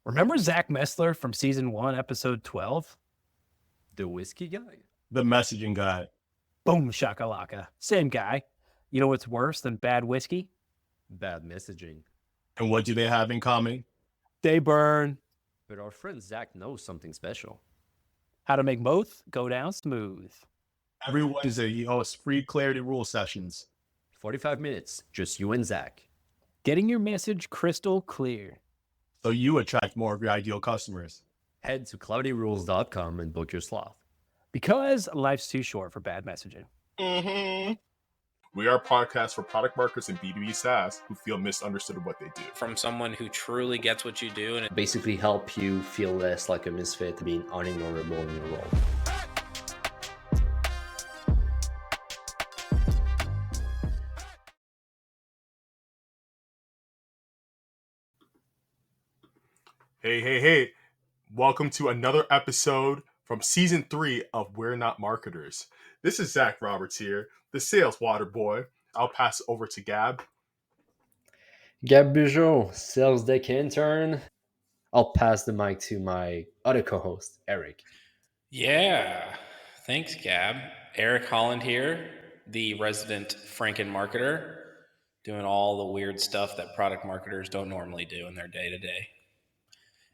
Remember Zach Messler from season 1, episode 12? The whiskey guy? The messaging guy. Boom shakalaka. Same guy. You know what's worse than bad whiskey? Bad messaging. And what do they have in common? They burn. But our friend Zach knows something special. How to make both go down smooth. Every Wednesday, he hosts free clarity rule sessions. 45 minutes, just you and Zach. Getting your message crystal clear. So you attract more of your ideal customers. Head to cloudyrules.com and book your slot. Because life's too short for bad messaging. We are a podcast for product marketers and B2B SaaS who feel misunderstood of what they do. From someone who truly gets what you do, and it Basically help you feel less like a misfit, being unignorable in your role. Hey. Welcome to another episode from season 3 of We're Not Marketers. This is Zach Roberts here, the sales water boy. I'll pass it over to Gab. Gab Bugeaud, sales deck intern. I'll pass the mic to my other co-host, Eric. Yeah, thanks, Gab. Eric Holland here, the resident Franken marketer, doing all the weird stuff that product marketers don't normally do in their day-to-day.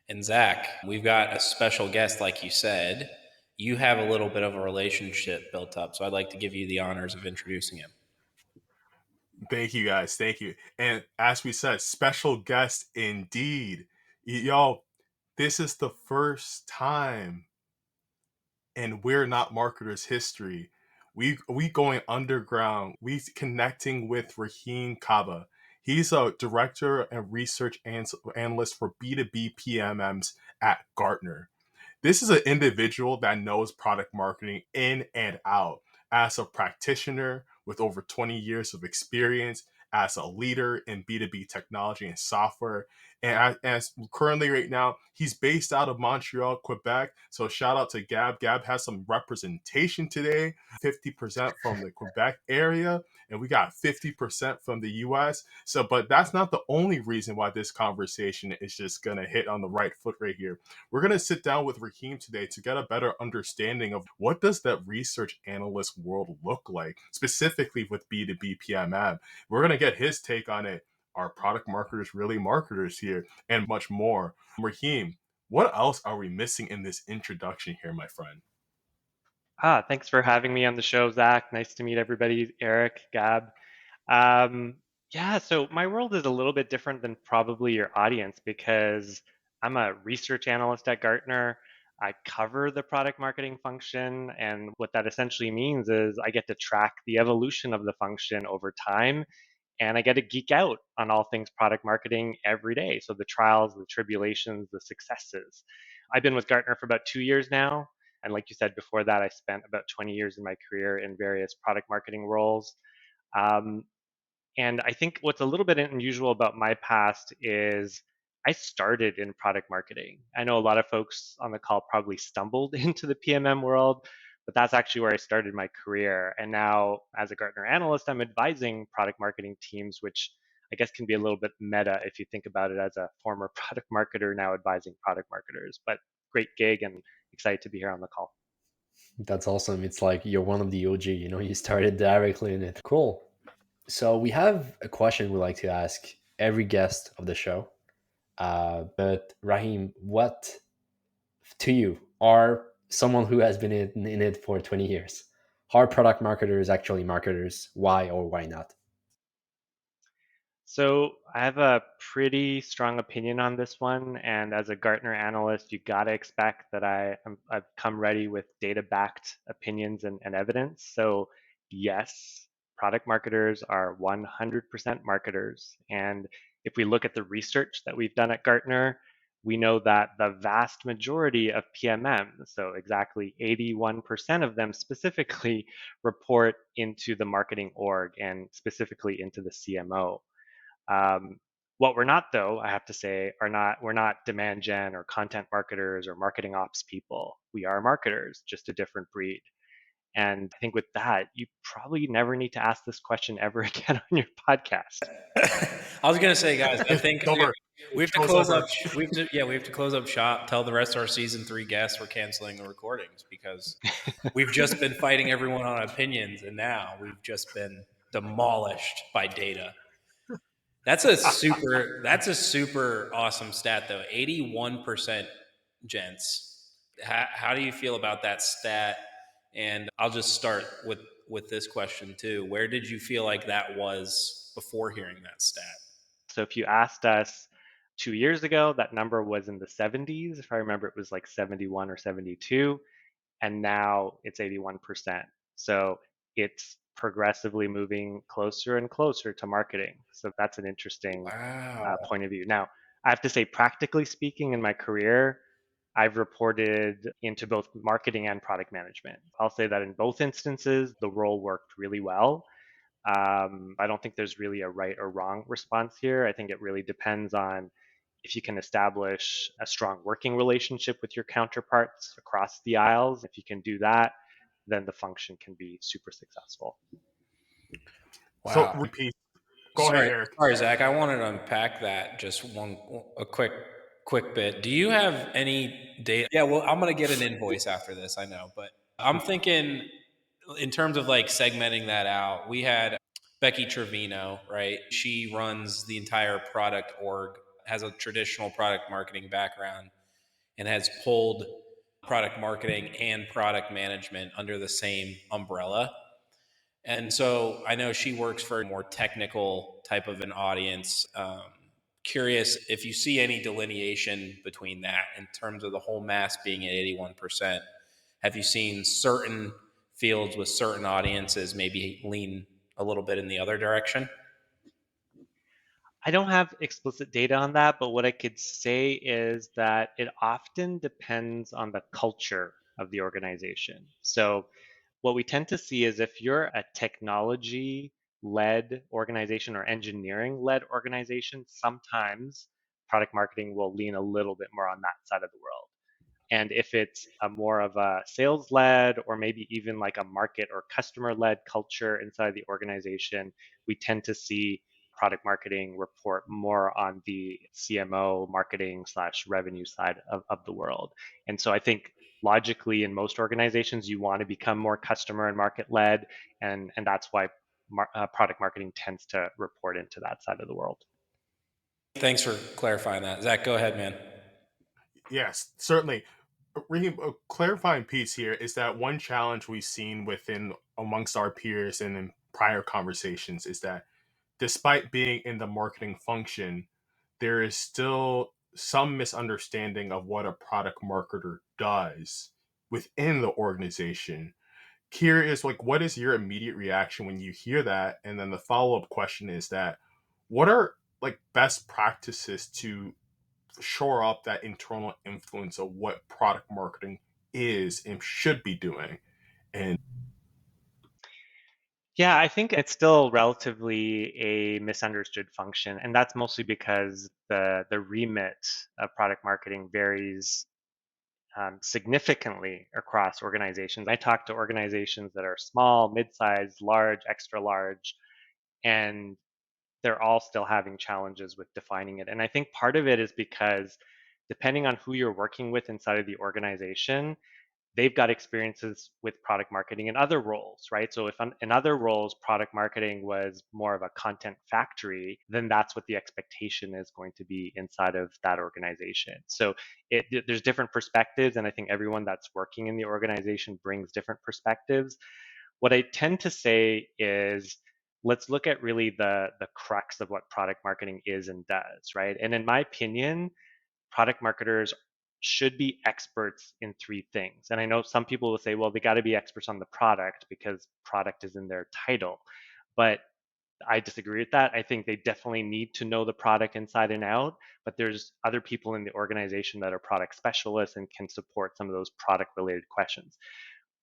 And Zach, we've got a special guest, like you said. You have a little bit of a relationship built up, so I'd like to give you the honors of introducing him. Thank you, guys. Thank you. And as we said, special guest indeed. Y'all, this is the first time in We're Not Marketers history we going underground. We connecting with Rahim Kaba. He's a director and research analyst for B2B PMMs at Gartner. This is an individual that knows product marketing in and out. As a practitioner with over 20 years of experience, as a leader in B2B technology and software, and as currently right now, he's based out of Montreal, Quebec. So shout out to Gab. Gab has some representation today, 50% from the Quebec area, and we got 50% from the US. So, but that's not the only reason why this conversation is just going to hit on the right foot right here. We're going to sit down with Rahim today to get a better understanding of what does that research analyst world look like, specifically with B2B PMM. We're going to get his take on it. Are product marketers really marketers here? And much more. Rahim, what else are we missing in this introduction here, my friend? Thanks for having me on the show, Zach. Nice to meet everybody, Eric, Gab. So my world is a little bit different than probably your audience because I'm a research analyst at Gartner. I cover the product marketing function, and what that essentially means is I get to track the evolution of the function over time, and I get to geek out on all things product marketing every day. So the trials, the tribulations, the successes. I've been with Gartner for about 2 years now. And like you said, before that, I spent about 20 years in my career in various product marketing roles. And I think what's a little bit unusual about my past is I started in product marketing. I know a lot of folks on the call probably stumbled into the PMM world, but that's actually where I started my career. And now, as a Gartner analyst, I'm advising product marketing teams, which I guess can be a little bit meta if you think about it as a former product marketer now advising product marketers. But great gig and excited to be here on the call. That's awesome. It's like you're one of the OG, you started directly in it. Cool. So we have a question we like to ask every guest of the show. But Rahim, what to you are someone who has been in it for 20 years? Are product marketers actually marketers? Why or why not? So I have a pretty strong opinion on this one. And as a Gartner analyst, you got to expect that I've come ready with data-backed opinions and evidence. So yes, product marketers are 100% marketers. And if we look at the research that we've done at Gartner, we know that the vast majority of PMMs, so exactly 81% of them specifically, report into the marketing org and specifically into the CMO. What we're not, though, I have to say, we're not demand gen or content marketers or marketing ops people. We are marketers, just a different breed. And I think with that, you probably never need to ask this question ever again on your podcast. I was gonna say, guys, I think Over. we have to Show's close over. up. We have to close up shop. Tell the rest of our season 3 guests we're canceling the recordings because we've just been fighting everyone on opinions, and now we've just been demolished by data. That's a super awesome stat, though. 81%, gents. How do you feel about that stat? And I'll just start with this question too. Where did you feel like that was before hearing that stat? So if you asked us 2 years ago, that number was in the 70s. If I remember, it was like 71 or 72. And now it's 81%. So it's progressively moving closer and closer to marketing. So that's an interesting point of view. Now, I have to say, practically speaking, in my career, I've reported into both marketing and product management. I'll say that in both instances, the role worked really well. I don't think there's really a right or wrong response here. I think it really depends on if you can establish a strong working relationship with your counterparts across the aisles. If you can do that, then the function can be super successful. Wow. So repeat. Go ahead, Eric. Sorry, Zach. I wanted to unpack that just a quick bit. Do you have any data? Yeah, well, I'm going to get an invoice after this, I know, but I'm thinking in terms of like segmenting that out. We had Becky Trevino, right? She runs the entire product org, has a traditional product marketing background, and has pulled product marketing and product management under the same umbrella. And so I know she works for a more technical type of an audience. Curious if you see any delineation between that in terms of the whole mass being at 81%. Have you seen certain fields with certain audiences maybe lean a little bit in the other direction? I don't have explicit data on that, but what I could say is that it often depends on the culture of the organization. So what we tend to see is if you're a technology led organization or engineering led organization, sometimes product marketing will lean a little bit more on that side of the world. And if it's a more of a sales led or maybe even like a market or customer led culture inside the organization, we tend to see product marketing report more on the CMO marketing / revenue side of the world. And so I think logically in most organizations, you want to become more customer and market led. And that's why product marketing tends to report into that side of the world. Thanks for clarifying that. Zach, go ahead, man. Yes, certainly. Rahim, a clarifying piece here is that one challenge we've seen within amongst our peers and in prior conversations is that despite being in the marketing function, there is still some misunderstanding of what a product marketer does within the organization. Curious, like, what is your immediate reaction when you hear that? And then the follow-up question is that what are like best practices to shore up that internal influence of what product marketing is and should be doing? And yeah, I think it's still relatively a misunderstood function, and that's mostly because the remit of product marketing varies significantly across organizations. I talk to organizations that are small, mid-sized, large, extra large, and they're all still having challenges with defining it. And I think part of it is because depending on who you're working with inside of the organization, they've got experiences with product marketing in other roles, right? So if in other roles, product marketing was more of a content factory, then that's what the expectation is going to be inside of that organization. So there's different perspectives, and I think everyone that's working in the organization brings different perspectives. What I tend to say is, let's look at really the crux of what product marketing is and does, right? And in my opinion, product marketers should be experts in 3 things. And I know some people will say, well, they got to be experts on the product because product is in their title. But I disagree with that. I think they definitely need to know the product inside and out, but there's other people in the organization that are product specialists and can support some of those product related questions.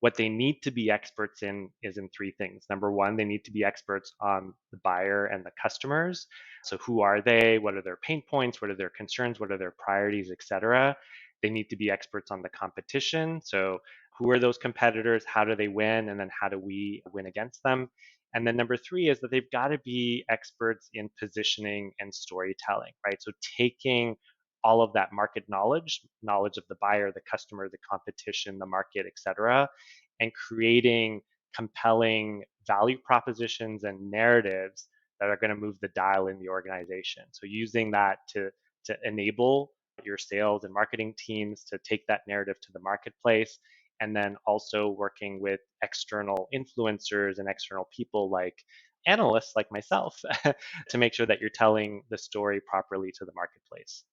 What they need to be experts in is in 3 things. Number one, they need to be experts on the buyer and the customers. So who are they? What are their pain points? What are their concerns? What are their priorities, et cetera? They need to be experts on the competition. So who are those competitors, how do they win, and then how do we win against them. And then number three is that they've got to be experts in positioning and storytelling, right? So taking all of that market knowledge of the buyer, the customer, the competition, the market, et cetera, and creating compelling value propositions and narratives that are going to move the dial in the organization. So using that to enable your sales and marketing teams to take that narrative to the marketplace, and then also working with external influencers and external people like analysts like myself to make sure that you're telling the story properly to the marketplace.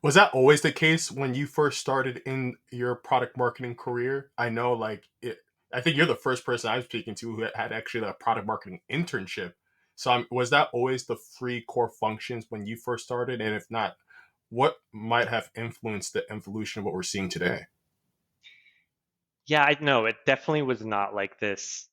Was that always the case when you first started in your product marketing career? I know, I think you're the first person I'm speaking to who had actually a product marketing internship. So, was that always the three core functions when you first started? And if not, what might have influenced the evolution of what we're seeing today? Yeah, I know it definitely was not like this,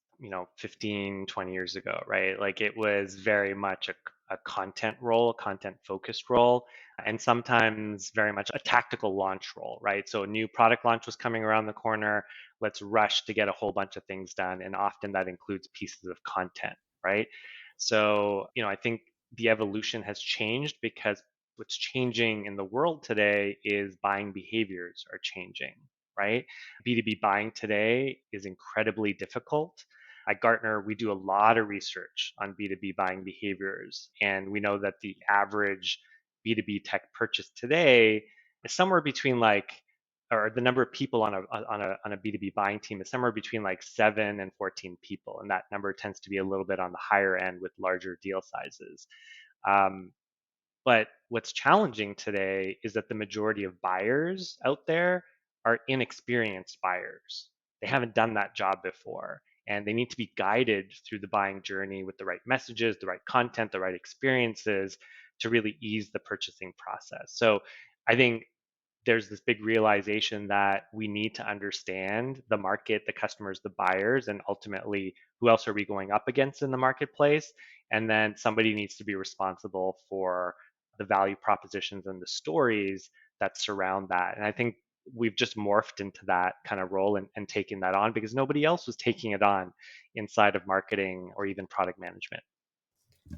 15, 20 years ago, right? Like it was very much a content role, a content focused role, and sometimes very much a tactical launch role, right? So a new product launch was coming around the corner. Let's rush to get a whole bunch of things done. And often that includes pieces of content, right? So, I think the evolution has changed because what's changing in the world today is buying behaviors are changing, right? B2B buying today is incredibly difficult. At Gartner, we do a lot of research on B2B buying behaviors, and we know that the average B2B tech purchase today is somewhere between or the number of people on a B2B buying team is somewhere between like 7 and 14 people, and that number tends to be a little bit on the higher end with larger deal sizes. Um, but what's challenging today is that the majority of buyers out there are inexperienced buyers. They haven't done that job before, and they need to be guided through the buying journey with the right messages, the right content, the right experiences to really ease the purchasing process. So I think there's this big realization that we need to understand the market, the customers, the buyers, and ultimately who else are we going up against in the marketplace. And then somebody needs to be responsible for the value propositions and the stories that surround that. And I think we've just morphed into that kind of role and taking that on because nobody else was taking it on inside of marketing or even product management.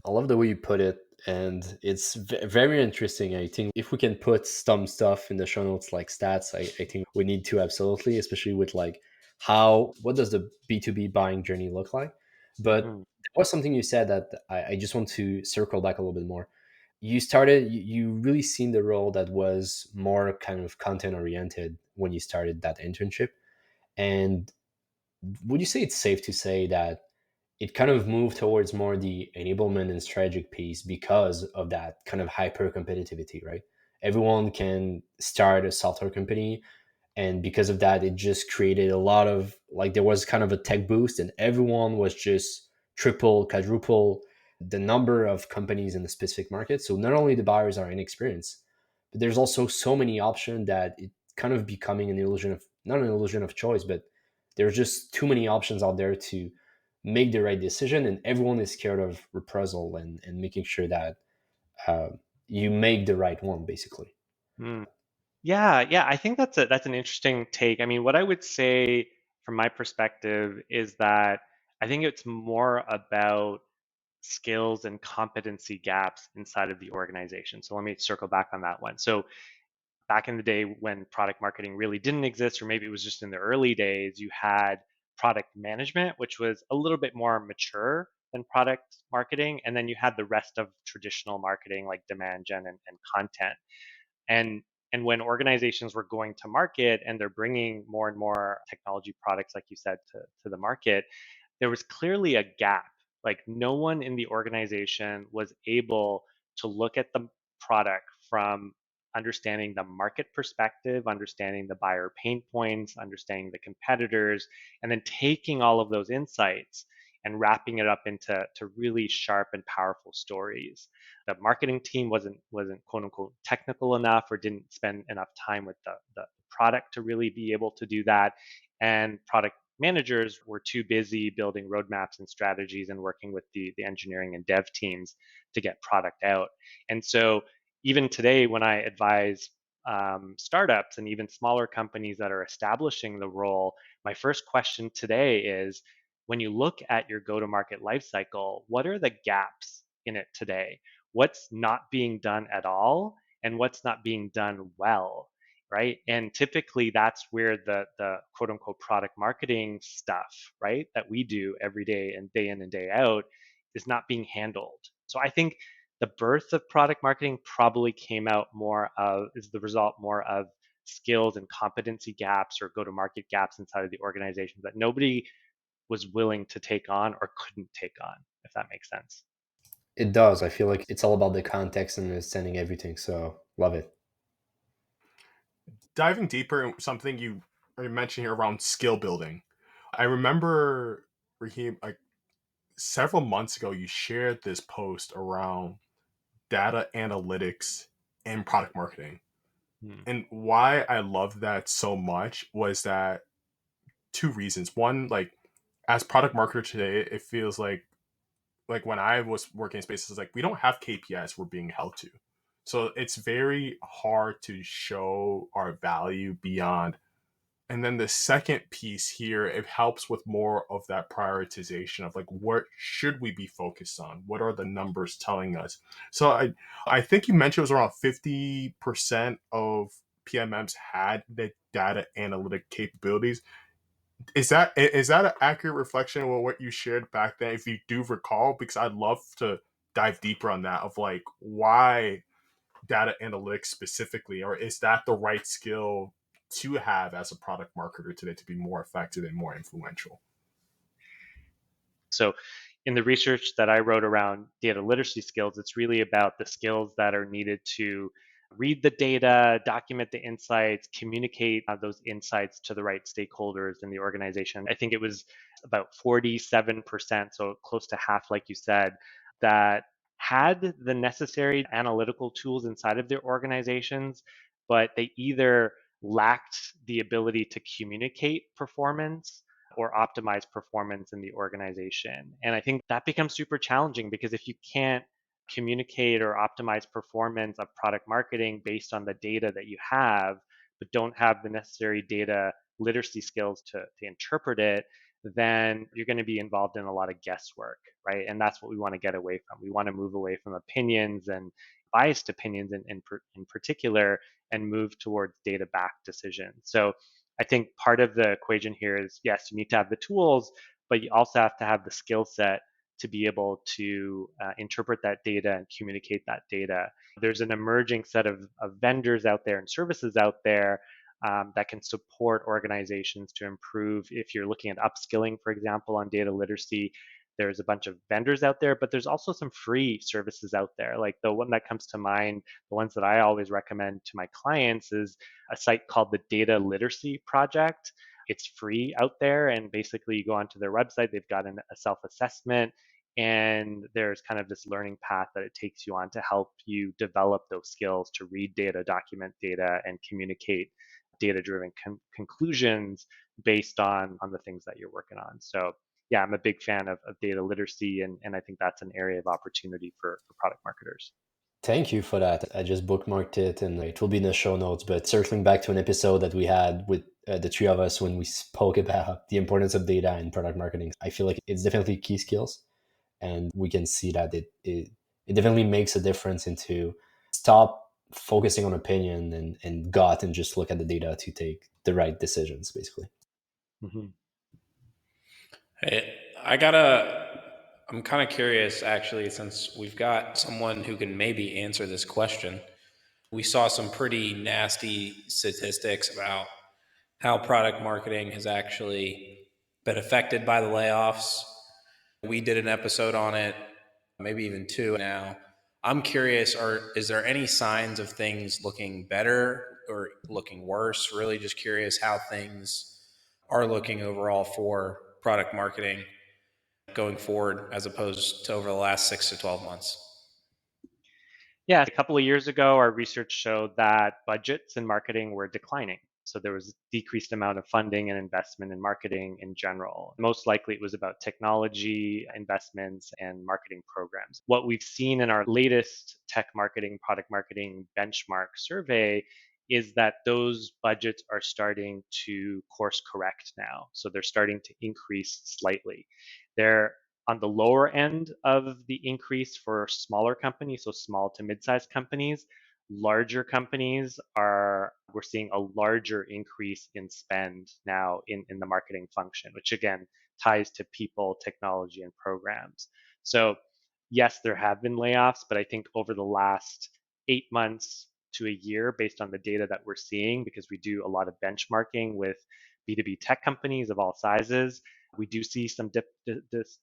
I love the way you put it, and it's very interesting. I think if we can put some stuff in the show notes, like stats, I think we need to absolutely, especially with like what does the B2B buying journey look like? But Mm. there was something you said that I just want to circle back a little bit more. You really seen the role that was more kind of content oriented when you started that internship. And would you say it's safe to say that it kind of moved towards more the enablement and strategic piece because of that kind of hyper competitivity, right? Everyone can start a software company. And because of that, it just created a lot of like there was kind of a tech boost, and everyone was just triple, quadruple the number of companies in the specific market. So not only the buyers are inexperienced, but there's also so many options that it kind of becoming an illusion of not an illusion of choice, but there's just too many options out there to make the right decision, and everyone is scared of reprisal and making sure that uh, you make the right one, basically. Mm. Yeah, I think that's an interesting take. I mean, what I would say from my perspective is that I think it's more about skills and competency gaps inside of the organization. So let me circle back on that one. So back in the day when product marketing really didn't exist, or maybe it was just in the early days, you had product management, which was a little bit more mature than product marketing. And then you had the rest of traditional marketing like demand gen and content. And and when organizations were going to market and they're bringing more and more technology products, like you said, to the market, there was clearly a gap. Like no one in the organization was able to look at the product from understanding the market perspective, understanding the buyer pain points, understanding the competitors, and then taking all of those insights and wrapping it up into really sharp and powerful stories. The marketing team wasn't quote unquote technical enough or didn't spend enough time with the product to really be able to do that. And product managers were too busy building roadmaps and strategies and working with the engineering and dev teams to get product out. And so even today, when I advise startups and even smaller companies that are establishing the role, my first question today is, when you look at your go-to-market lifecycle, what are the gaps in it today? What's not being done at all, and what's not being done well, right? And typically that's where the quote unquote product marketing stuff, right, that we do every day and day in and day out is not being handled. So I think the birth of product marketing probably came out more of, is the result more of skills and competency gaps or go to market gaps inside of the organization that nobody was willing to take on or couldn't take on, if that makes sense. It does. I feel like it's all about the context and understanding everything. So love it. Diving deeper in something you mentioned here around skill building. I remember, Rahim, like several months ago, you shared this post around data analytics and product marketing. And why I love that so much was that two reasons. One, like as product marketer today, it feels like when I was working in spaces, like we don't have KPIs we're being held to. So it's very hard to show our value beyond. And then the second piece here, it helps with more of that prioritization of like, what should we be focused on? What are the numbers telling us? So I think you mentioned it was around 50% of PMMs had the data analytic capabilities. Is that an accurate reflection of what you shared back then, if you do recall? Because I'd love to dive deeper on that, of like why data analytics specifically, or is that the right skill to have as a product marketer today to be more effective and more influential? So in the research that I wrote around data literacy skills, it's really about the skills that are needed to read the data, document the insights, communicate those insights to the right stakeholders in the organization. I think it was about 47%, so close to half, like you said, that had the necessary analytical tools inside of their organizations, but they either lacked the ability to communicate performance or optimize performance in the organization. And I think that becomes super challenging, because if you can't communicate or optimize performance of product marketing based on the data that you have, but don't have the necessary data literacy skills to interpret it, then you're going to be involved in a lot of guesswork, right? And that's what we want to get away from. We want to move away from opinions and biased opinions in particular, and move towards data-backed decisions. So I think part of the equation here is, yes, you need to have the tools, but you also have to have the skill set to be able to interpret that data and communicate that data. There's an emerging set of vendors out there and services out there that can support organizations to improve. If you're looking at upskilling, for example, on data literacy, there's a bunch of vendors out there, but there's also some free services out there. Like the one that comes to mind, the ones that I always recommend to my clients, is a site called the Data Literacy Project. It's free out there, and basically you go onto their website, they've got a self-assessment, and there's kind of this learning path that it takes you on to help you develop those skills to read data, document data, and communicate data-driven conclusions based on the things that you're working on. So yeah, I'm a big fan of data literacy, and I think that's an area of opportunity for product marketers. Thank you for that. I just bookmarked it and it will be in the show notes. But circling back to an episode that we had with the three of us when we spoke about the importance of data in product marketing, I feel like it's definitely key skills. And we can see that it definitely makes a difference into stop focusing on opinion and gut and just look at the data to take the right decisions, basically. Mm-hmm. Hey, I'm kind of curious, actually, since we've got someone who can maybe answer this question. We saw some pretty nasty statistics about how product marketing has actually been affected by the layoffs. We did an episode on it, maybe even two now. I'm curious, is there any signs of things looking better or looking worse? Really just curious how things are looking overall for product marketing going forward as opposed to over the last 6 to 12 months. Yeah, a couple of years ago, our research showed that budgets in marketing were declining. So there was a decreased amount of funding and investment in marketing in general. Most likely it was about technology investments and marketing programs. What we've seen in our latest tech marketing, product marketing benchmark survey is that those budgets are starting to course correct now. So they're starting to increase slightly. They're on the lower end of the increase for smaller companies, so small to mid-sized companies. Larger companies we're seeing a larger increase in spend now in the marketing function, which again ties to people, technology, and programs. So yes, there have been layoffs, but I think over the last 8 months to a year, based on the data that we're seeing, because we do a lot of benchmarking with B2B tech companies of all sizes, we do see some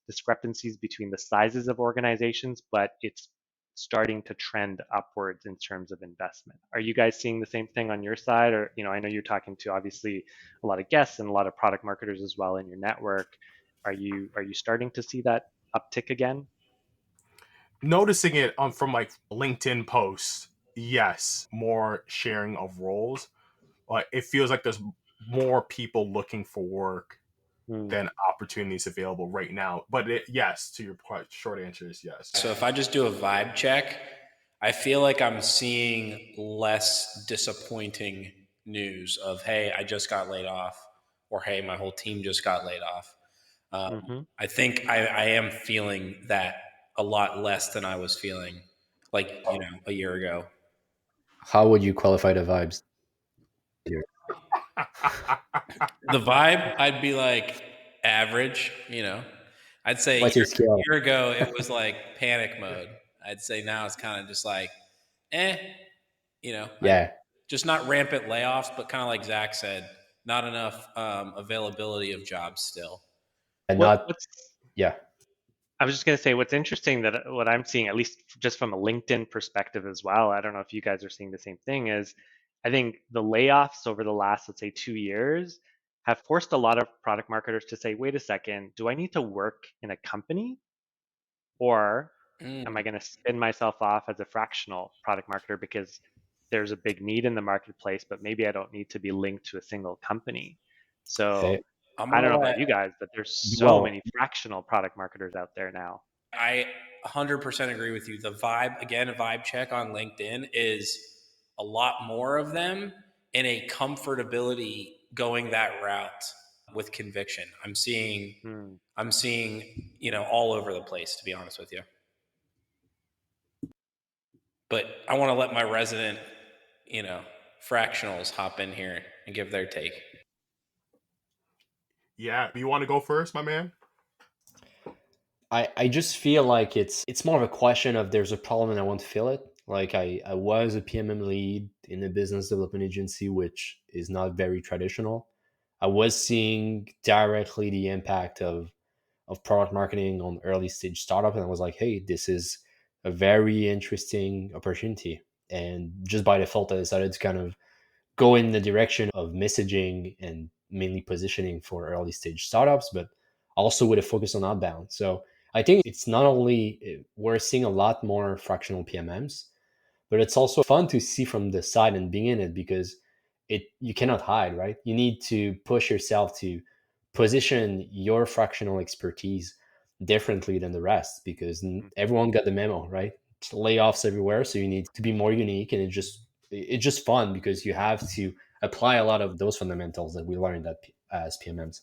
discrepancies between the sizes of organizations, but it's starting to trend upwards in terms of investment. Are you guys seeing the same thing on your side? Or, I know you're talking to obviously a lot of guests and a lot of product marketers as well in your network. Are you starting to see that uptick again? Noticing it from like LinkedIn posts, yes, more sharing of roles. Like it feels like there's more people looking for work than opportunities available right now. But yes, to your short answer is yes. So if I just do a vibe check, I feel like I'm seeing less disappointing news of, hey, I just got laid off, or hey, my whole team just got laid off. I think I am feeling that a lot less than I was feeling like, a year ago. How would you qualify the vibes here? The vibe, I'd be like average, I'd say What's your scale? a year ago, it was like panic mode. I'd say now it's kind of just like, Yeah. just not rampant layoffs, but kind of like Zach said, not enough availability of jobs still. And yeah. I was just going to say what's interesting that what I'm seeing, at least just from a LinkedIn perspective as well, I don't know if you guys are seeing the same thing, is I think the layoffs over the last, let's say, 2 years have forced a lot of product marketers to say, wait a second, do I need to work in a company, or am I going to spin myself off as a fractional product marketer because there's a big need in the marketplace, but maybe I don't need to be linked to a single company? So I don't know about you guys, but there's so many fractional product marketers out there now. I 100% agree with you. The vibe, again, a vibe check on LinkedIn is a lot more of them and a comfortability going that route with conviction. I'm seeing, all over the place, to be honest with you. But I want to let my resident, fractionals hop in here and give their take. Yeah, you want to go first, my man? I just feel like it's more of a question of there's a problem and I want to fill it. Like I was a PMM lead in a business development agency, which is not very traditional. I was seeing directly the impact of product marketing on early stage startup, and I was like, hey, this is a very interesting opportunity. And just by default, I decided to kind of go in the direction of messaging and mainly positioning for early stage startups, but also with a focus on outbound. So I think it's not only we're seeing a lot more fractional PMMs, but it's also fun to see from the side and being in it, because you cannot hide, right? You need to push yourself to position your fractional expertise differently than the rest, because everyone got the memo, right? It's layoffs everywhere, so you need to be more unique, and it's just fun because you have to apply a lot of those fundamentals that we learned as PMMs.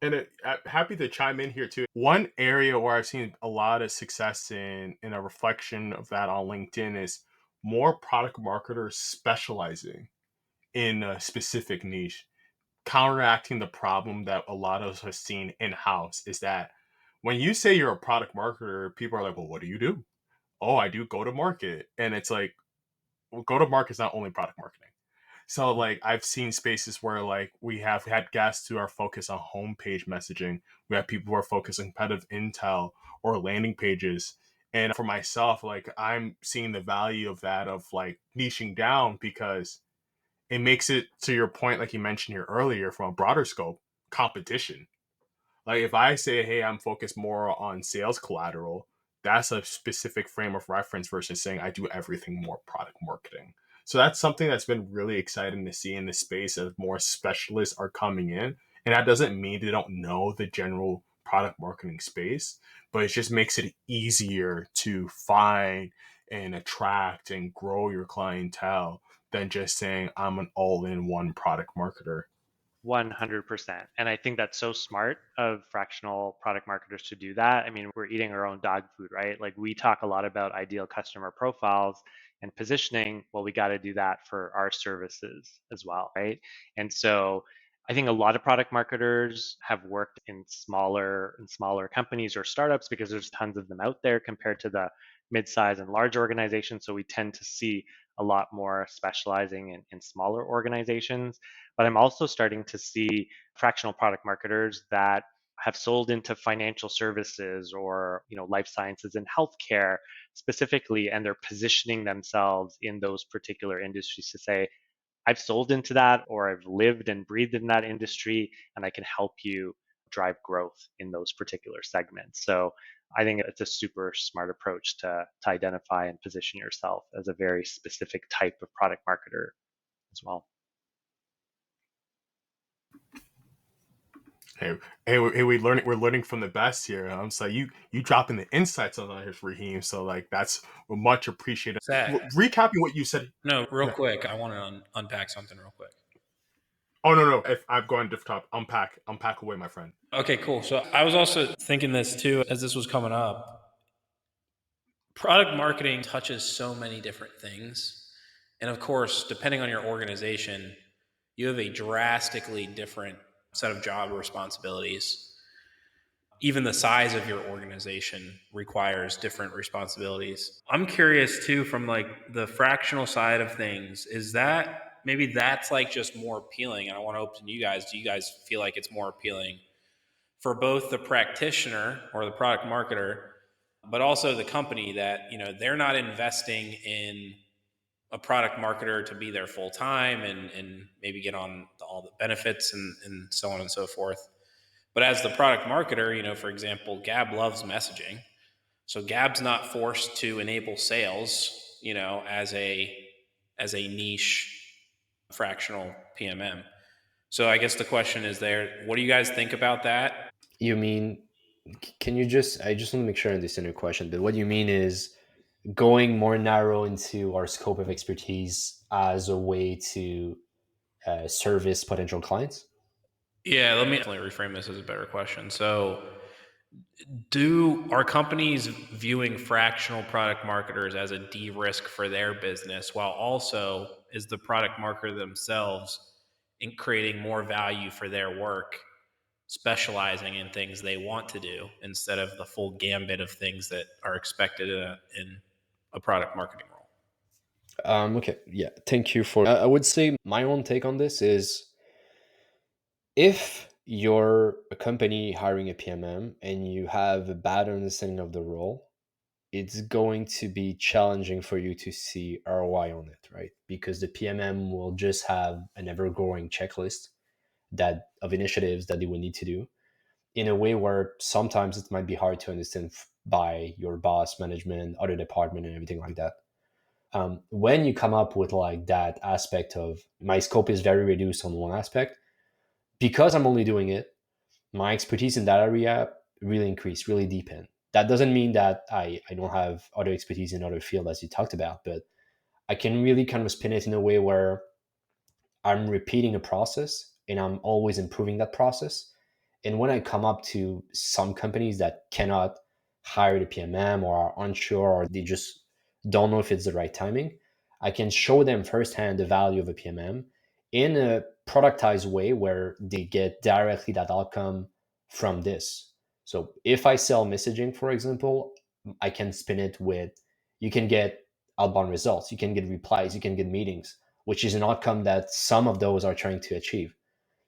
And I'm happy to chime in here too. One area where I've seen a lot of success in a reflection of that on LinkedIn is more product marketers specializing in a specific niche, counteracting the problem that a lot of us have seen in-house is that when you say you're a product marketer, people are like, well, what do you do? Oh, I do go to market. And it's like, well, go to market is not only product marketing. So like I've seen spaces where like we have had guests who are focused on homepage messaging. We have people who are focused on competitive intel or landing pages. And for myself, like I'm seeing the value of that, of like niching down, because it makes it, to your point, like you mentioned here earlier, from a broader scope, competition. Like if I say, hey, I'm focused more on sales collateral, that's a specific frame of reference versus saying I do everything more product marketing. So that's something that's been really exciting to see in the space as more specialists are coming in. And that doesn't mean they don't know the general product marketing space, but it just makes it easier to find and attract and grow your clientele than just saying I'm an all-in-one product marketer. 100%. And I think that's so smart of fractional product marketers to do that. I mean, we're eating our own dog food, right? Like we talk a lot about ideal customer profiles and positioning. Well, we got to do that for our services as well, right? And so I think a lot of product marketers have worked in smaller companies or startups because there's tons of them out there compared to the mid-size and large organizations. So we tend to see a lot more specializing in smaller organizations. But I'm also starting to see fractional product marketers that have sold into financial services or life sciences and healthcare specifically, and they're positioning themselves in those particular industries to say, I've sold into that, or I've lived and breathed in that industry, and I can help you drive growth in those particular segments. So I think it's a super smart approach to identify and position yourself as a very specific type of product marketer as well. Hey, we're learning from the best here. So you dropping the insights on here, Rahim. So like that's much appreciated. Zach. Recapping what you said. No, real quick. I want to unpack something real quick. Oh no! If I'm going different top, unpack away, my friend. Okay, cool. So I was also thinking this too as this was coming up. Product marketing touches so many different things. And of course, depending on your organization, you have a drastically different set of job responsibilities. Even the size of your organization requires different responsibilities. I'm curious too, from like the fractional side of things, is that maybe that's like just more appealing? And I want to open to you guys. Do you guys feel like it's more appealing for both the practitioner or the product marketer, but also the company that, they're not investing in a product marketer to be there full time and maybe get on all the benefits and so on and so forth. But as the product marketer, for example, Gab loves messaging. So Gab's not forced to enable sales, as a niche fractional PMM. So I guess the question is there, what do you guys think about that? You mean, I just want to make sure I understand your question, but what you mean is going more narrow into our scope of expertise as a way to service potential clients? Yeah, let me definitely reframe this as a better question. So are companies viewing fractional product marketers as a de-risk for their business, while also is the product marketer themselves in creating more value for their work, specializing in things they want to do instead of the full gambit of things that are expected in a product marketing role? Okay, yeah, thank you for. I would say my own take on this is, if you're a company hiring a PMM and you have a bad understanding of the role, it's going to be challenging for you to see ROI on it, right? Because the PMM will just have an ever-growing checklist of initiatives that they will need to do in a way where sometimes it might be hard to understand by your boss, management, other department, and everything like that. When you come up with like that aspect of my scope is very reduced on one aspect, because I'm only doing it, my expertise in that area really increased, really deepened. That doesn't mean that I don't have other expertise in other field as you talked about, but I can really kind of spin it in a way where I'm repeating a process and I'm always improving that process. And when I come up to some companies that cannot hire the PMM or are unsure or they just don't know if it's the right timing, I can show them firsthand the value of a PMM in a productized way where they get directly that outcome from this. So if I sell messaging, for example, I can spin it with, you can get outbound results, you can get replies, you can get meetings, which is an outcome that some of those are trying to achieve.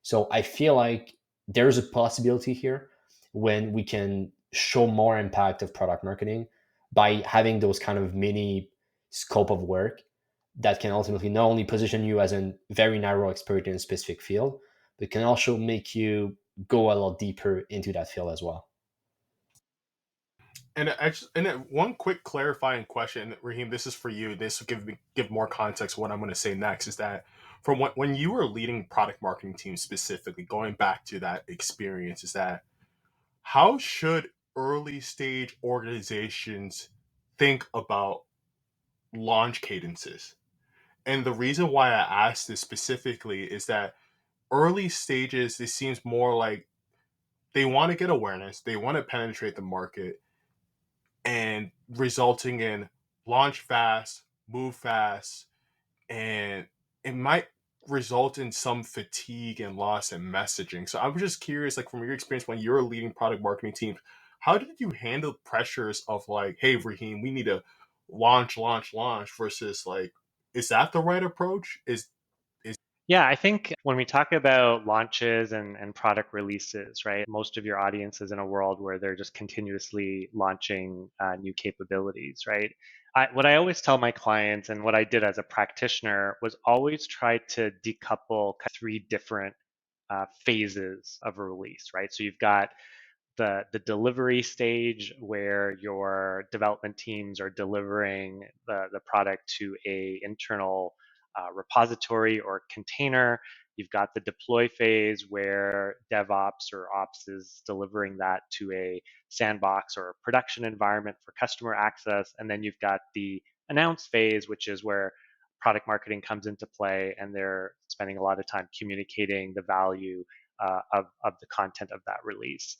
So I feel like there's a possibility here when we can show more impact of product marketing by having those kind of mini scope of work that can ultimately not only position you as a very narrow expert in a specific field, but can also make you go a lot deeper into that field as well. And one quick clarifying question, Rahim, this is for you. This will give more context. What I'm going to say next is that from when you were leading product marketing teams specifically, going back to that experience, is that how should early stage organizations think about launch cadences. And the reason why I asked this specifically is that early stages, it seems more like they want to get awareness, they want to penetrate the market, and resulting in launch fast, move fast, and it might result in some fatigue and loss in messaging. So I'm just curious, like from your experience when you're leading product marketing teams, how did you handle pressures of like, hey, Rahim, we need to launch versus like, is that the right approach? Yeah, I think when we talk about launches and product releases, right, most of your audience is in a world where they're just continuously launching new capabilities, right? What I always tell my clients and what I did as a practitioner was always try to decouple three different phases of a release, right? So you've got the delivery stage where your development teams are delivering the product to a internal repository or container. You've got the deploy phase where DevOps or Ops is delivering that to a sandbox or a production environment for customer access. And then you've got the announce phase, which is where product marketing comes into play and they're spending a lot of time communicating the value of the content of that release.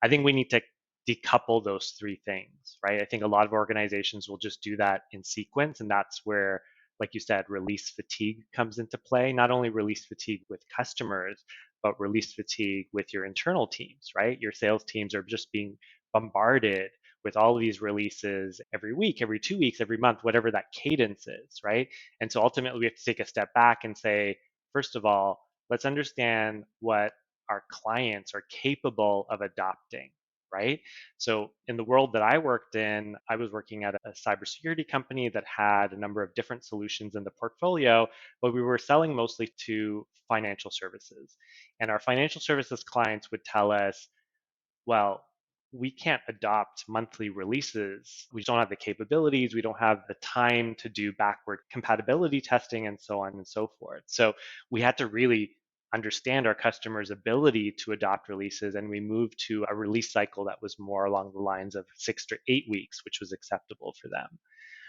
I think we need to decouple those three things, right? I think a lot of organizations will just do that in sequence. And that's where, like you said, release fatigue comes into play. Not only release fatigue with customers, but release fatigue with your internal teams, right? Your sales teams are just being bombarded with all of these releases every week, every 2 weeks, every month, whatever that cadence is, right? And so ultimately, we have to take a step back and say, first of all, let's understand what our clients are capable of adopting, right? So in the world that I worked in, I was working at a cybersecurity company that had a number of different solutions in the portfolio, but we were selling mostly to financial services. And our financial services clients would tell us, well, we can't adopt monthly releases. We don't have the capabilities. We don't have the time to do backward compatibility testing and so on and so forth. So we had to really understand our customers' ability to adopt releases, and we moved to a release cycle that was more along the lines of 6 to 8 weeks, which was acceptable for them.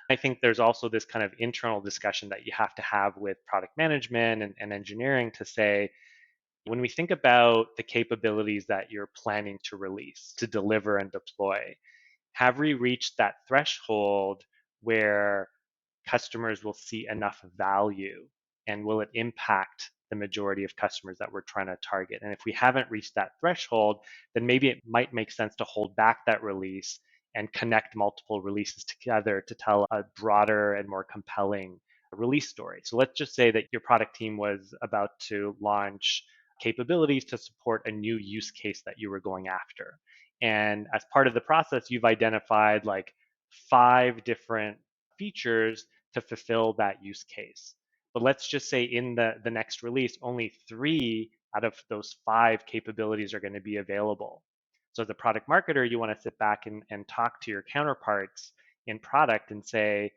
I think there's also this kind of internal discussion that you have to have with product management and engineering to say, when we think about the capabilities that you're planning to release, to deliver and deploy, have we reached that threshold where customers will see enough value, and will it impact the majority of customers that we're trying to target? And if we haven't reached that threshold, then maybe it might make sense to hold back that release and connect multiple releases together to tell a broader and more compelling release story. So let's just say that your product team was about to launch capabilities to support a new use case that you were going after. And as part of the process, you've identified like 5 different features to fulfill that use case. But let's just say in the next release, only 3 out of those 5 capabilities are going to be available. So as a product marketer, you want to sit back and talk to your counterparts in product and say,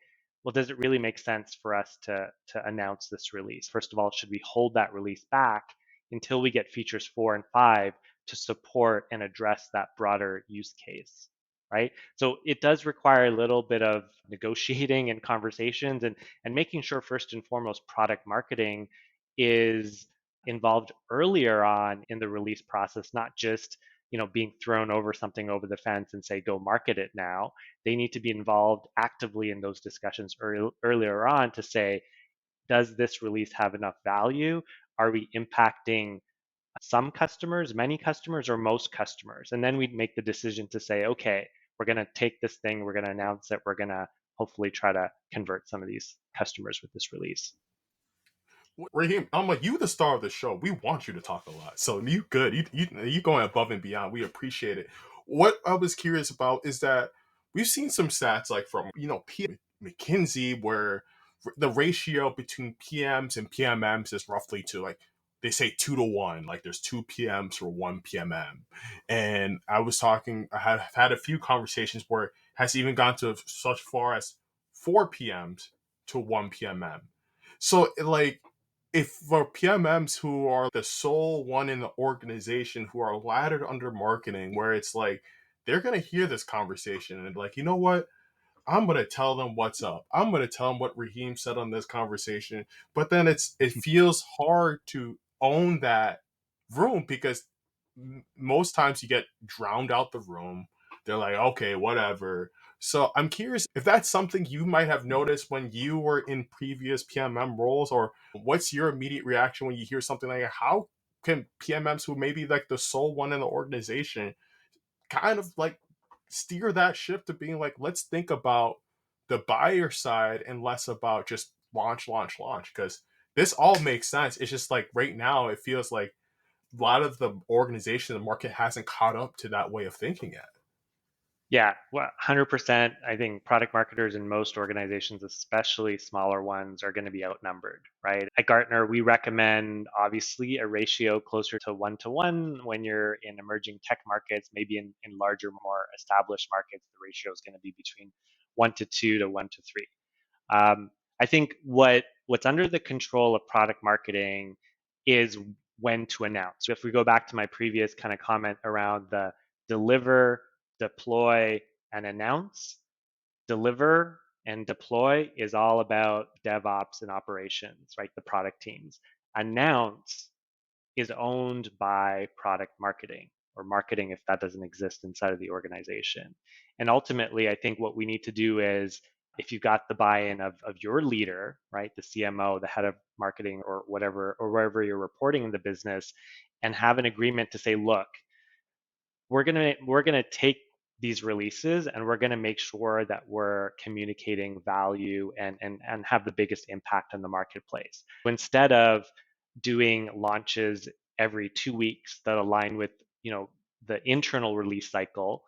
well, does it really make sense for us to announce this release? First of all, should we hold that release back until we get features 4 and 5 to support and address that broader use case, right? So it does require a little bit of negotiating and conversations and making sure first and foremost product marketing is involved earlier on in the release process, not just being thrown over something over the fence and say, go market it now. They need to be involved actively in those discussions earlier on to say, does this release have enough value? Are we impacting some customers, many customers, or most customers? And then we'd make the decision to say, okay, we're going to take this thing, we're going to announce it, we're going to hopefully try to convert some of these customers with this release. Raheem, I'm like, you the star of the show. We want you to talk a lot. So you good. You going above and beyond. We appreciate it. What I was curious about is that we've seen some stats like from, McKinsey, where the ratio between PMs and PMMs is roughly to like, they say 2-to-1, like there's 2 PMs for 1 PMM. And I have had a few conversations where it has even gone to such far as 4 PMs to 1 PMM. So like, if for PMMs who are the sole one in the organization who are laddered under marketing, where it's like they're going to hear this conversation and like, you know what? I'm going to tell them what's up. I'm going to tell them what Rahim said on this conversation. But then it feels hard to own that room because most times you get drowned out the room. They're like, okay, whatever. So I'm curious if that's something you might have noticed when you were in previous PMM roles, or what's your immediate reaction when you hear something like, how can PMMs who may be like the sole one in the organization kind of like steer that ship to being like, let's think about the buyer side and less about just launch, because this all makes sense. It's just like right now it feels like a lot of the organization, the market hasn't caught up to that way of thinking yet. Yeah, 100%. I think product marketers in most organizations, especially smaller ones, are going to be outnumbered, right? At Gartner, we recommend obviously a ratio closer to 1-to-1 when you're in emerging tech markets. Maybe in larger, more established markets, the ratio is going to be between 1-to-2 to 1-to-3. I think what's under the control of product marketing is when to announce. So if we go back to my previous kind of comment around the deliver, deploy, and announce, deliver and deploy is all about DevOps and operations, right? The product teams. Announce is owned by product marketing, or marketing if that doesn't exist inside of the organization. And ultimately, I think what we need to do is, if you've got the buy-in of your leader, right, the CMO, the head of marketing, or whatever, or wherever you're reporting in the business, and have an agreement to say, look, we're gonna take these releases and we're gonna make sure that we're communicating value and have the biggest impact on the marketplace. Instead of doing launches every 2 weeks that align with, the internal release cycle,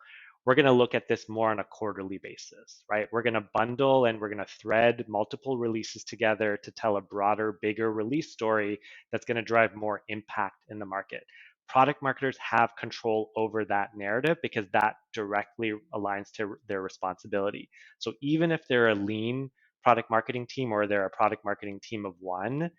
we're going to look at this more on a quarterly basis, right? We're going to bundle and we're going to thread multiple releases together to tell a broader, bigger release story that's going to drive more impact in the market. Product marketers have control over that narrative because that directly aligns to their responsibility. So even if they're a lean product marketing team, or they're a product marketing team of one,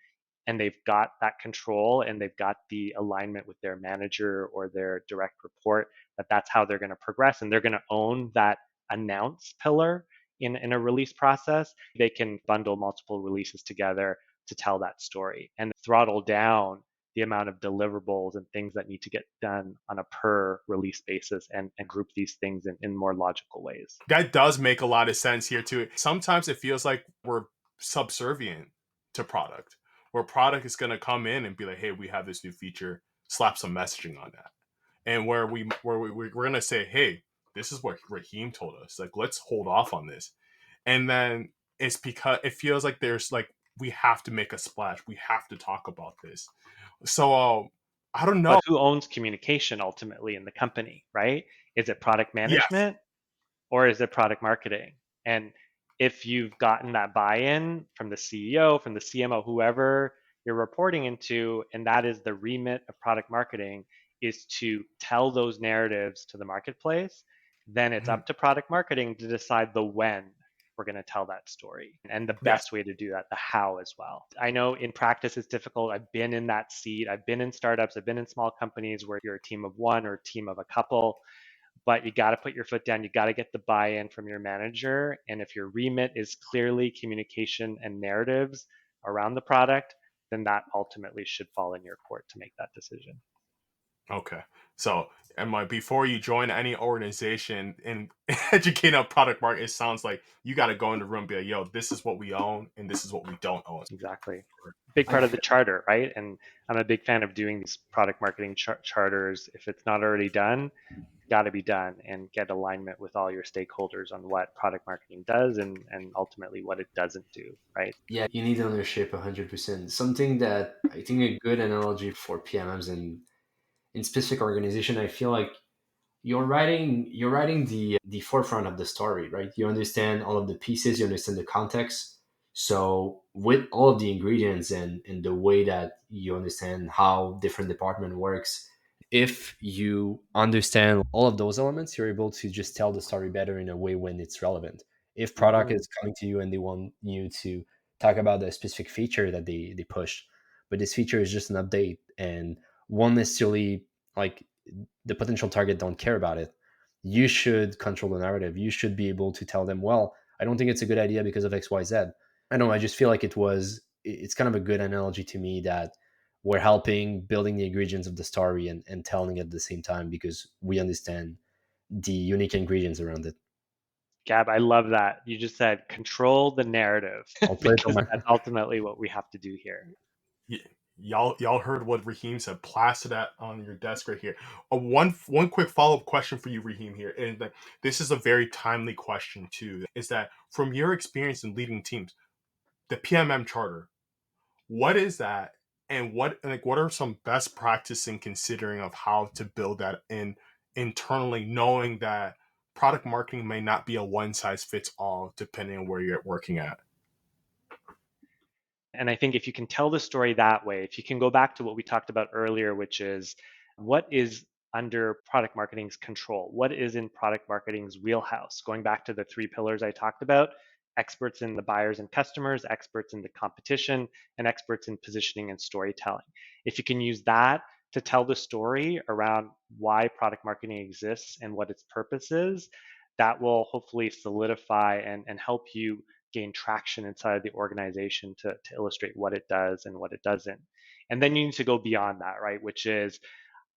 and they've got that control and they've got the alignment with their manager or their direct report, that's how they're going to progress, and they're going to own that announce pillar in a release process, they can bundle multiple releases together to tell that story and throttle down the amount of deliverables and things that need to get done on a per release basis, and group these things in more logical ways. That does make a lot of sense here too. Sometimes it feels like we're subservient to product, where product is going to come in and be like, hey, we have this new feature, slap some messaging on that. And where we're going to say, hey, this is what Rahim told us. Like, let's hold off on this. And then it's because it feels like there's like, we have to make a splash. We have to talk about this. So I don't know. But who owns communication ultimately in the company, right? Is it product management? Yes. Or is it product marketing? And if you've gotten that buy-in from the CEO, from the CMO, whoever you're reporting into, and that is the remit of product marketing, is to tell those narratives to the marketplace, then it's up to product marketing to decide the when we're going to tell that story, and the best way to do that, the how as well. I know in practice it's difficult. I've been in that seat. I've been in startups. I've been in small companies where you're a team of one or a team of a couple. But you got to put your foot down. You got to get the buy-in from your manager. And if your remit is clearly communication and narratives around the product, then that ultimately should fall in your court to make that decision. Okay. So, before you join any organization and educate on product market, it sounds like you got to go in the room and be like, yo, this is what we own and this is what we don't own. Exactly. Big part of the charter, right? And I'm a big fan of doing these product marketing charters. If it's not already done, got to be done, and get alignment with all your stakeholders on what product marketing does and ultimately what it doesn't do, right? Yeah, you need ownership 100%. Something that I think a good analogy for PMMs in specific organization, I feel like you're writing the forefront of the story, right? You understand all of the pieces, you understand the context. So with all of the ingredients and the way that you understand how different department works, if you understand all of those elements, you're able to just tell the story better in a way when it's relevant. If product is coming to you and they want you to talk about a specific feature that they pushed, but this feature is just an update and won't necessarily, like, the potential target don't care about it, you should control the narrative. You should be able to tell them, well, I don't think it's a good idea because of XYZ. I don't know, I just feel like it's kind of a good analogy to me that we're helping building the ingredients of the story and telling it at the same time because we understand the unique ingredients around it. Gab, I love that. You just said control the narrative I'll put it on because my that's ultimately what we have to do here. Y'all heard what Rahim said. Plaster that on your desk right here. One quick follow-up question for you, Rahim, here, and this is a very timely question too. Is that from your experience in leading teams, the PMM charter, what is that, and what are some best practice in considering of how to build that in internally, knowing that product marketing may not be a one size fits all depending on where you're working at? And I think if you can tell the story that way, if you can go back to what we talked about earlier, which is what is under product marketing's control, what is in product marketing's wheelhouse, going back to the 3 pillars I talked about: experts in the buyers and customers, experts in the competition, and experts in positioning and storytelling. If you can use that to tell the story around why product marketing exists and what its purpose is, that will hopefully solidify and help you gain traction inside of the organization to illustrate what it does and what it doesn't. And then you need to go beyond that, right? Which is,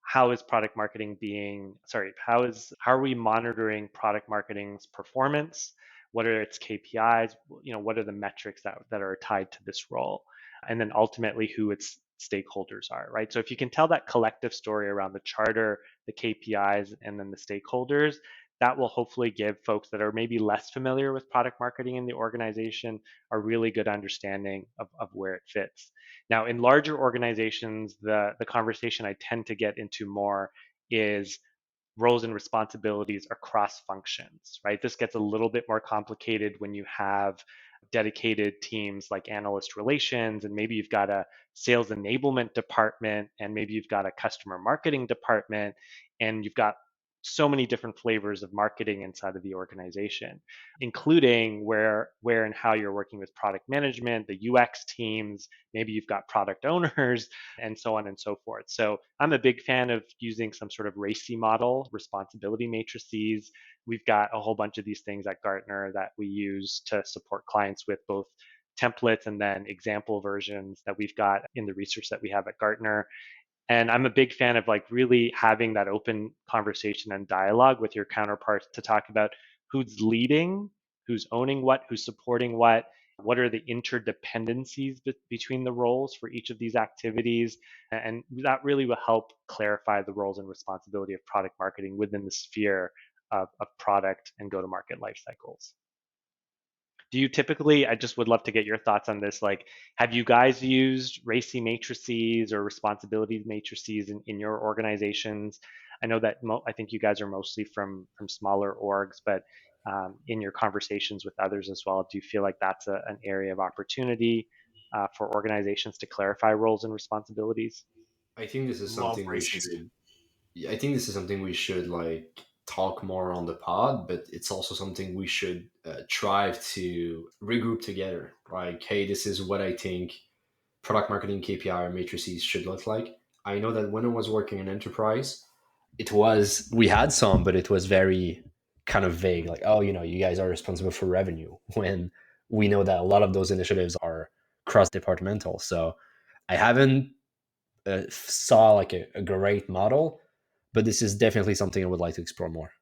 how is product marketing how are we monitoring product marketing's performance? What are its KPIs? What are the metrics that are tied to this role? And then ultimately who its stakeholders are, right? So if you can tell that collective story around the charter, the KPIs, and then the stakeholders, that will hopefully give folks that are maybe less familiar with product marketing in the organization a really good understanding of where it fits. Now, in larger organizations, the conversation I tend to get into more is roles and responsibilities across functions, right? This gets a little bit more complicated when you have dedicated teams like analyst relations, and maybe you've got a sales enablement department, and maybe you've got a customer marketing department, and you've got so many different flavors of marketing inside of the organization, including where and how you're working with product management, the UX teams, maybe you've got product owners, and so on and so forth. So I'm a big fan of using some sort of RACI model, responsibility matrices. We've got a whole bunch of these things at Gartner that we use to support clients with both templates and then example versions that we've got in the research that we have at Gartner. And I'm a big fan of really having that open conversation and dialogue with your counterparts to talk about who's leading, who's owning what, who's supporting what are the interdependencies between the roles for each of these activities. And that really will help clarify the roles and responsibility of product marketing within the sphere of product and go-to-market life cycles. Do you typically, I just would love to get your thoughts on this, have you guys used RACI matrices or responsibility matrices in your organizations? I know that I think you guys are mostly from smaller orgs, but in your conversations with others as well, do you feel like that's an area of opportunity for organizations to clarify roles and responsibilities? I think this is Love something we races. should I think this is something we should talk more on the pod, but it's also something we should strive to regroup together. Like, hey, this is what I think product marketing KPI or matrices should look like. I know that when I was working in enterprise, we had some, but it was very kind of vague. Like, oh, you guys are responsible for revenue, when we know that a lot of those initiatives are cross departmental. So I haven't saw a great model, but this is definitely something I would like to explore more.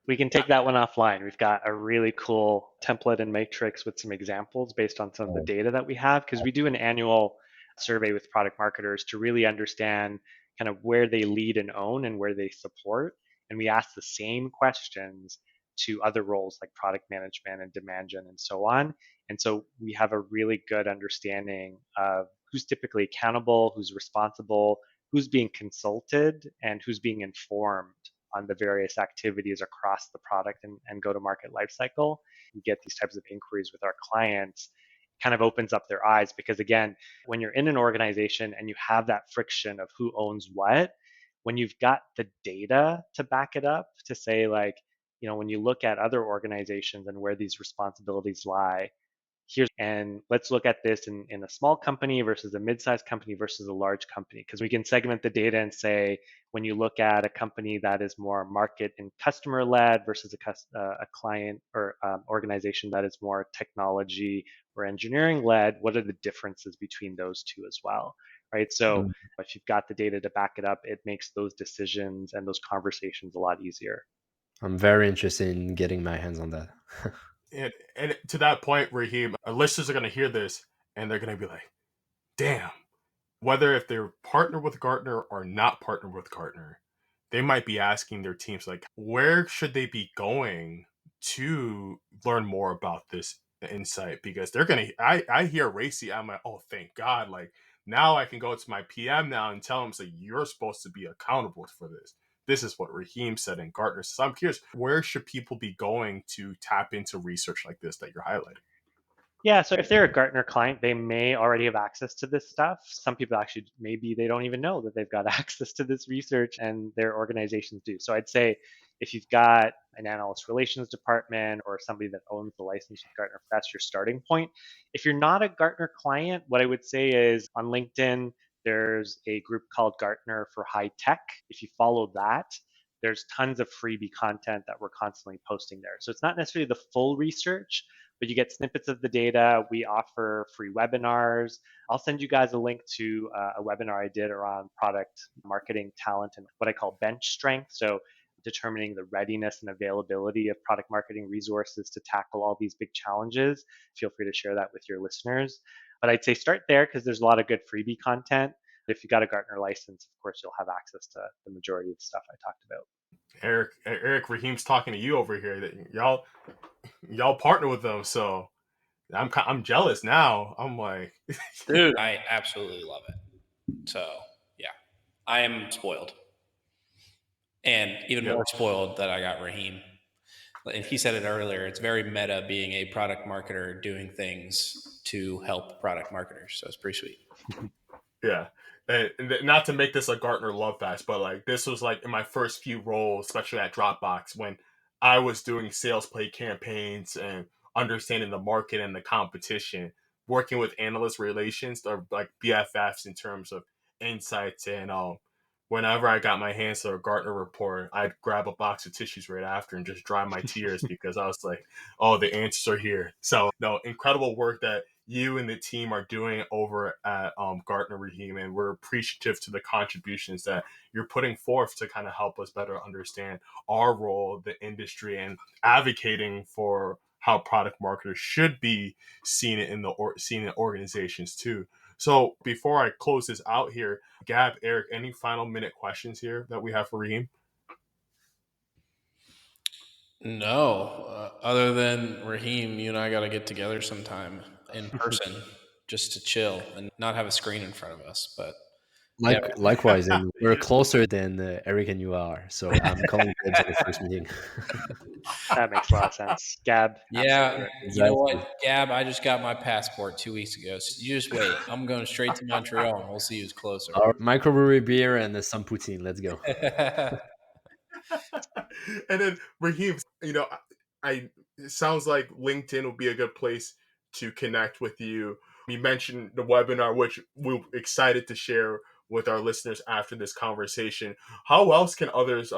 We can take that one offline. We've got a really cool template and matrix with some examples based on some of the data that we have, because we do an annual survey with product marketers to really understand kind of where they lead and own and where they support. And we ask the same questions to other roles like product management and demand gen and so on. And so we have a really good understanding of who's typically accountable, who's responsible, who's being consulted, and who's being informed on the various activities across the product and go-to-market lifecycle. We get these types of inquiries with our clients, kind of opens up their eyes, because again, when you're in an organization and you have that friction of who owns what, when you've got the data to back it up, to say when you look at other organizations and where these responsibilities lie, And let's look at this in a small company versus a mid-sized company versus a large company, because we can segment the data and say, when you look at a company that is more market and customer led versus a client or organization that is more technology or engineering led, what are the differences between those two as well, right? So if you've got the data to back it up, it makes those decisions and those conversations a lot easier. I'm very interested in getting my hands on that. And to that point, Rahim, our listeners are going to hear this and they're going to be like, damn, whether if they're partnered with Gartner or not partnered with Gartner, they might be asking their teams, like, where should they be going to learn more about this insight? Because they're going to, I hear Racy, I'm like, oh, thank God. Like, now I can go to my PM now and tell them, say, you're supposed to be accountable for this. This is what Rahim said in Gartner. So I'm curious, where should people be going to tap into research like this that you're highlighting? Yeah, so if they're a Gartner client, they may already have access to this stuff. Some people actually, maybe they don't even know that they've got access to this research, and their organizations do. So I'd say if you've got an analyst relations department or somebody that owns the license with Gartner, that's your starting point. If you're not a Gartner client, what I would say is on LinkedIn, there's a group called Gartner for High Tech. If you follow that, there's tons of freebie content that we're constantly posting there. So it's not necessarily the full research, but you get snippets of the data. We offer free webinars. I'll send you guys a link to a webinar I did around product marketing talent and what I call bench strength. So determining the readiness and availability of product marketing resources to tackle all these big challenges. Feel free to share that with your listeners. But I'd say start there because there's a lot of good freebie content. If you got a Gartner license, of course, you'll have access to the majority of the stuff I talked about. Eric, Rahim's talking to you over here. That y'all partner with them, so I'm jealous now. I'm like, dude, I absolutely love it. So yeah, I am spoiled, and even more spoiled that I got Rahim. And he said it earlier. It's very meta being a product marketer doing things to help product marketers. So it's pretty sweet. Yeah. And not to make this a Gartner love fest, but like this was like in my first few roles, especially at Dropbox, when I was doing sales play campaigns and understanding the market and the competition, working with analyst relations, or like BFFs in terms of insights. And whenever I got my hands on a Gartner report, I'd grab a box of tissues right after and just dry my tears because I was like, oh, the answers are here. So no, incredible work that you and the team are doing over at Gartner, Rahim, and we're appreciative to the contributions that you're putting forth to kind of help us better understand our role, the industry, and advocating for how product marketers should be seen in organizations too. So before I close this out here, Gab, Eric, any final minute questions here that we have for Rahim? No, other than Rahim, you and I got to get together sometime in person just to chill and not have a screen in front of us. But Likewise, and we're closer than Eric and you are. So I'm calling dibs on the first meeting. That makes a lot of sense. Gab. Yeah, right. you know what, Gab? I just got my passport 2 weeks ago. So you just wait. I'm going straight to Montreal, and we'll see who's closer. Our microbrewery beer and some poutine. Let's go. And then Rahim, it sounds like LinkedIn will be a good place to connect with you. You mentioned the webinar, which we're excited to share with our listeners after this conversation. How else can others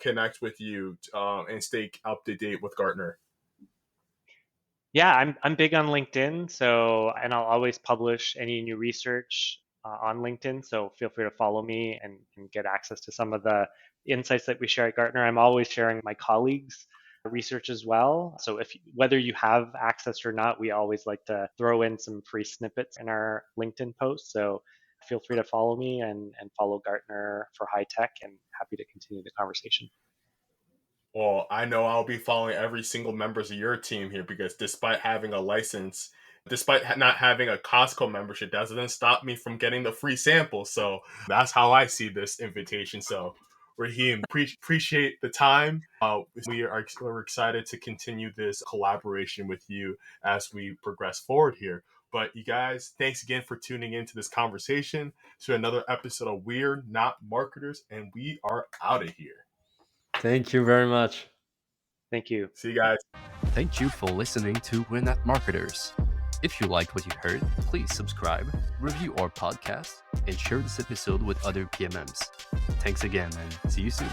connect with you and stay up to date with Gartner? Yeah, I'm big on LinkedIn. So, and I'll always publish any new research on LinkedIn. So feel free to follow me and get access to some of the insights that we share at Gartner. I'm always sharing my colleagues' research as well. So whether you have access or not, we always like to throw in some free snippets in our LinkedIn posts. So feel free to follow me and follow Gartner for High Tech, and happy to continue the conversation. Well, I know I'll be following every single members of your team here because despite having a license, despite not having a Costco membership, doesn't stop me from getting the free sample. So that's how I see this invitation. So Rahim, appreciate the time. We're excited to continue this collaboration with you as we progress forward here. But you guys, thanks again for tuning into this conversation to another episode of We're Not Marketers, and we are out of here. Thank you very much. Thank you. See you guys. Thank you for listening to We're Not Marketers. If you liked what you heard, please subscribe, review our podcast, and share this episode with other PMMs. Thanks again, and see you soon.